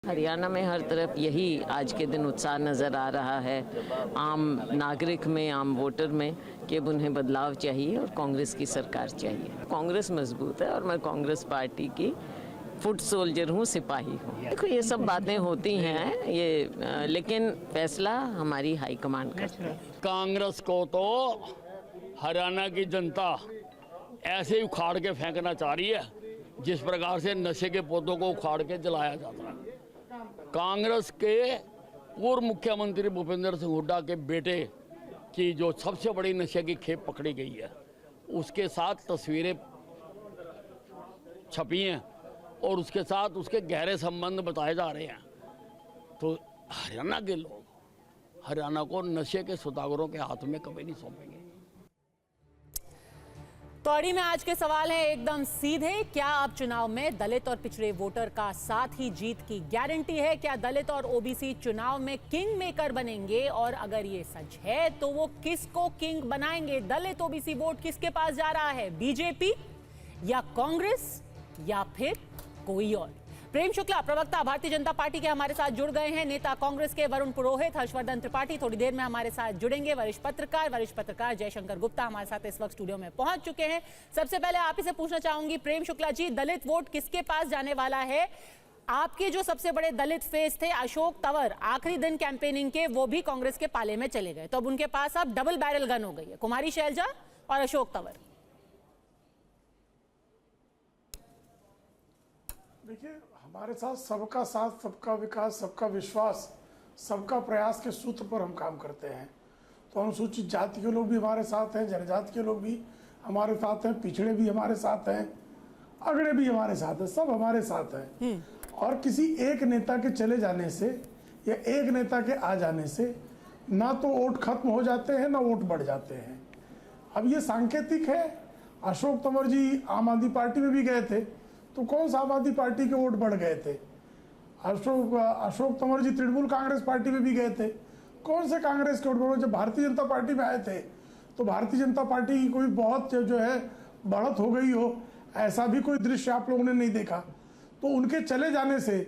हरियाणा में हर तरफ यही आज के दिन उत्साह नज़र आ रहा है आम नागरिक में, आम वोटर में, कि अब उन्हें बदलाव चाहिए और कांग्रेस की सरकार चाहिए। कांग्रेस मजबूत है और मैं कांग्रेस पार्टी की फुट सोल्जर हूँ, सिपाही हूँ। देखो ये सब बातें होती हैं लेकिन फैसला हमारी हाईकमान करती है। कांग्रेस को तो हरियाणा की जनता ऐसे ही उखाड़ के फेंकना चाह रही है जिस प्रकार से नशे के पौधों को उखाड़ के जलाया जाता है। कांग्रेस के पूर्व मुख्यमंत्री भूपेंद्र सिंह हुड्डा के बेटे की जो सबसे बड़ी नशे की खेप पकड़ी गई है, उसके साथ तस्वीरें छपी हैं और उसके साथ उसके गहरे संबंध बताए जा रहे हैं। तो हरियाणा के लोग हरियाणा को नशे के सौदागरों के हाथ में कभी नहीं सौंपेंगे। तौड़ी में आज के सवाल हैं एकदम सीधे। क्या अब चुनाव में दलित और पिछड़े वोटर का साथ ही जीत की गारंटी है? क्या दलित और ओबीसी चुनाव में किंग मेकर बनेंगे? और अगर ये सच है तो वो किसको किंग बनाएंगे? दलित ओबीसी वोट किसके पास जा रहा है? बीजेपी या कांग्रेस या फिर कोई और? प्रेम शुक्ला, प्रवक्ता भारतीय जनता पार्टी के, हमारे साथ जुड़ गए हैं। नेता कांग्रेस के वरुण पुरोहित, हर्षवर्धन त्रिपाठी थोड़ी देर में हमारे साथ जुड़ेंगे। वरिष्ठ पत्रकार जयशंकर गुप्ता हमारे साथ इस वक्त स्टूडियो में पहुंच चुके हैं। सबसे पहले आप ही से पूछना चाहूंगी, प्रेम शुक्ला जी, दलित वोट किसके पास जाने वाला है? आपके जो सबसे बड़े दलित फेस थे अशोक तंवर, आखिरी दिन कैंपेनिंग के, वो भी कांग्रेस के पाले में चले गए, तो अब उनके पास अब डबल बैरल गन हो गई है, कुमारी शैलजा और अशोक तंवर। देखिए, हमारे साथ सबका विकास, सबका विश्वास, सबका प्रयास के सूत्र पर हम काम करते हैं। तो अनुसूचित जाति के लोग भी हमारे साथ हैं, जनजाति के लोग भी हमारे साथ हैं, पिछड़े भी हमारे साथ हैं, अगड़े भी हमारे साथ हैं, सब हमारे साथ हैं। और किसी एक नेता के चले जाने से या एक नेता के आ जाने से ना तो वोट खत्म हो जाते हैं ना वोट बढ़ जाते हैं। अब ये सांकेतिक है। अशोक तंवर जी आम आदमी पार्टी में भी गए थे तो कौन सा आम आदमी पार्टी के वोट बढ़ गए थे? अशोक तंवर जी तृणमूल कांग्रेस पार्टी में भी गए थे, कौन से कांग्रेस के वोट बढ़े? जब भारतीय जनता पार्टी में आए थे तो भारतीय जनता पार्टी की कोई बहुत जो है बढ़त हो गई हो, ऐसा भी कोई दृश्य आप लोगों ने नहीं देखा। तो उनके चले जाने से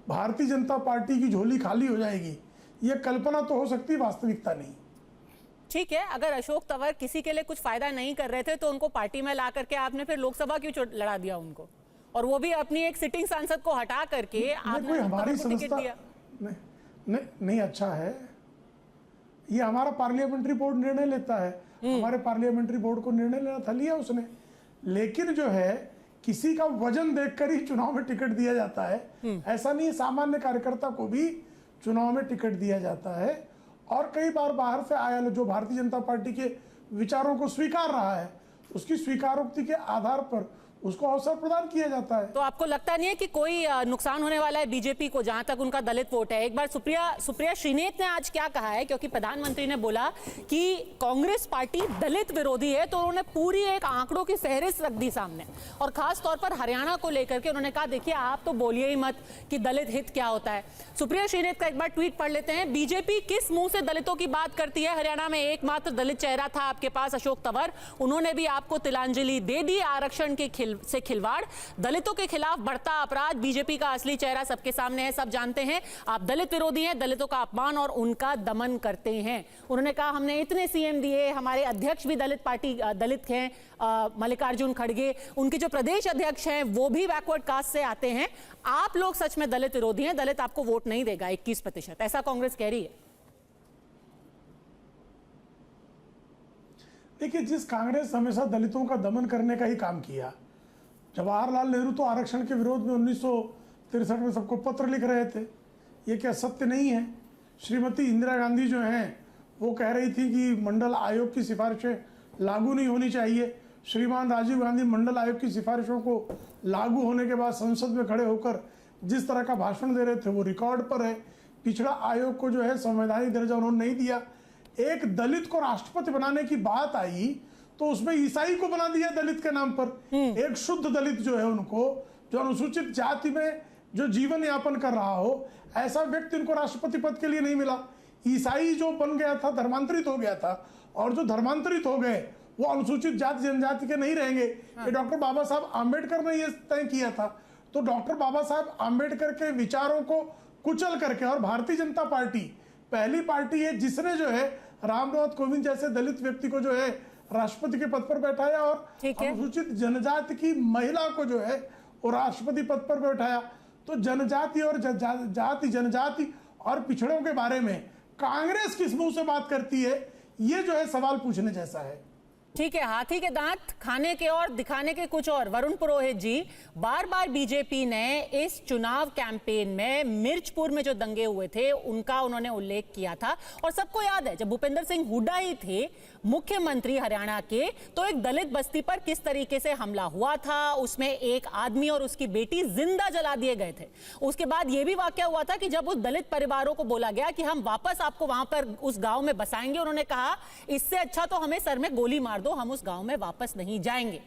भारतीय जनता पार्टी की झोली खाली हो जाएगी, ये कल्पना तो हो सकती, वास्तविकता नहीं। ठीक है, अगर अशोक तंवर किसी के लिए कुछ फायदा नहीं कर रहे थे तो उनको पार्टी में ला करके आपने फिर लोकसभा क्यों लड़ा दिया उनको, और वो भी अपनी एक सिटिंग सांसद को हटा करके आपने हमारी संस्था नहीं अच्छा है। ये हमारा पार्लियामेंट्री बोर्ड निर्णय लेता है, हमारे पार्लियामेंट्री बोर्ड को निर्णय लेना था, लिया उसने। लेकिन जो है किसी का वजन देखकर ही चुनाव में टिकट दिया जाता है, ऐसा नहीं। सामान्य कार्यकर्ता को भी चुनाव में टिकट दिया जाता है और कई बार बाहर से आया जो भारतीय जनता पार्टी के विचारों को स्वीकार रहा है, उसकी स्वीकारोक्ति के आधार पर उसको अवसर प्रदान किया जाता है। तो आपको लगता नहीं है कि कोई नुकसान होने वाला है बीजेपी को, जहां तक उनका दलित वोट है? एक बार सुप्रिया श्रीनेत ने आज क्या कहा है, क्योंकि प्रधानमंत्री ने बोला कि कांग्रेस पार्टी दलित विरोधी है, तो उन्होंने पूरी एक आंकड़ों की फहरिस्त रख दी सामने, और खास तौर पर हरियाणा को लेकर के उन्होंने कहा देखिए आप तो बोलिए ही मत कि दलित हित क्या होता है। सुप्रिया श्रीनेत का एक बार ट्वीट पढ़ लेते हैं। बीजेपी किस मुंह से दलितों की बात करती है? हरियाणा में एकमात्र दलित चेहरा था आपके पास, अशोक तंवर, उन्होंने भी आपको तिलांजलि दे दी। आरक्षण से खिलवाड़, दलितों के खिलाफ बढ़ता अपराध, बीजेपी का असली चेहरा सबके सामने है, सब जानते हैं। आप दलित विरोधी हैं, दलितों का अपमान और उनका दमन करते हैं। उन्होंने कहा हमने इतने सीएम दिए, हमारे अध्यक्ष भी दलित हैं, मल्लिकार्जुन खड़गे, उनके जो प्रदेश अध्यक्ष हैं वो भी बैकवर्ड कास्ट से आते हैं। आप लोग सच में दलित विरोधी हैं, दलित आपको वोट नहीं देगा 21%, ऐसा कांग्रेस कह रही है। देखिए, जिस कांग्रेस हमेशा दलितों का दमन करने का ही काम किया, जवाहरलाल नेहरू तो आरक्षण के विरोध में 1963 में सबको पत्र लिख रहे थे, ये क्या सत्य नहीं है? श्रीमती इंदिरा गांधी जो हैं वो कह रही थी कि मंडल आयोग की सिफारिशें लागू नहीं होनी चाहिए। श्रीमान राजीव गांधी मंडल आयोग की सिफारिशों को लागू होने के बाद संसद में खड़े होकर जिस तरह का भाषण दे रहे थे वो रिकॉर्ड पर है। पिछड़ा आयोग को जो है संवैधानिक दर्जा उन्होंने नहीं दिया। एक दलित को राष्ट्रपति बनाने की बात आई तो उसमें ईसाई को बना दिया दलित के नाम पर। एक शुद्ध दलित जो है, उनको जो अनुसूचित जाति में जो जीवन यापन कर रहा हो, ऐसा व्यक्ति उनको राष्ट्रपति पद के लिए नहीं मिला। ईसाई जो बन गया था धर्मांतरित हो गया था, और जो धर्मांतरित हो गए वो अनुसूचित जाति जनजाति के नहीं रहेंगे। ये डॉक्टर बाबा साहब आम्बेडकर ने ये तय किया था। तो डॉक्टर बाबा साहब आम्बेडकर के विचारों को कुचल करके, और भारतीय जनता पार्टी पहली पार्टी है जिसने जो है रामनाथ कोविंद जैसे दलित व्यक्ति को जो है राष्ट्रपति के पद पर बैठाया, और अनुसूचित जनजाति की महिला को जो है वो राष्ट्रपति पद पर बैठाया। तो जनजाति और जनजाति और पिछड़ों के बारे में कांग्रेस किस मुंह से बात करती है, ये जो है सवाल पूछने जैसा है। ठीक है, हाथी के दांत खाने के और दिखाने के कुछ और। वरुण पुरोहित जी, बार बार बीजेपी ने इस चुनाव कैंपेन में मिर्चपुर में जो दंगे हुए थे उनका उन्होंने उल्लेख किया था, और सबको याद है जब भूपेंद्र सिंह हुड्डा ही थे मुख्यमंत्री हरियाणा के, तो एक दलित बस्ती पर किस तरीके से हमला हुआ था, उसमें एक आदमी और उसकी बेटी जिंदा जला दिए गए थे। उसके बाद यह भी वाकया हुआ था कि जब उस दलित परिवारों को बोला गया कि हम वापस आपको वहां पर उस गांव में बसाएंगे, उन्होंने कहा इससे अच्छा तो हमें सर में गोली मार दो, हम उस गांव में वापस नहीं जाएंगे।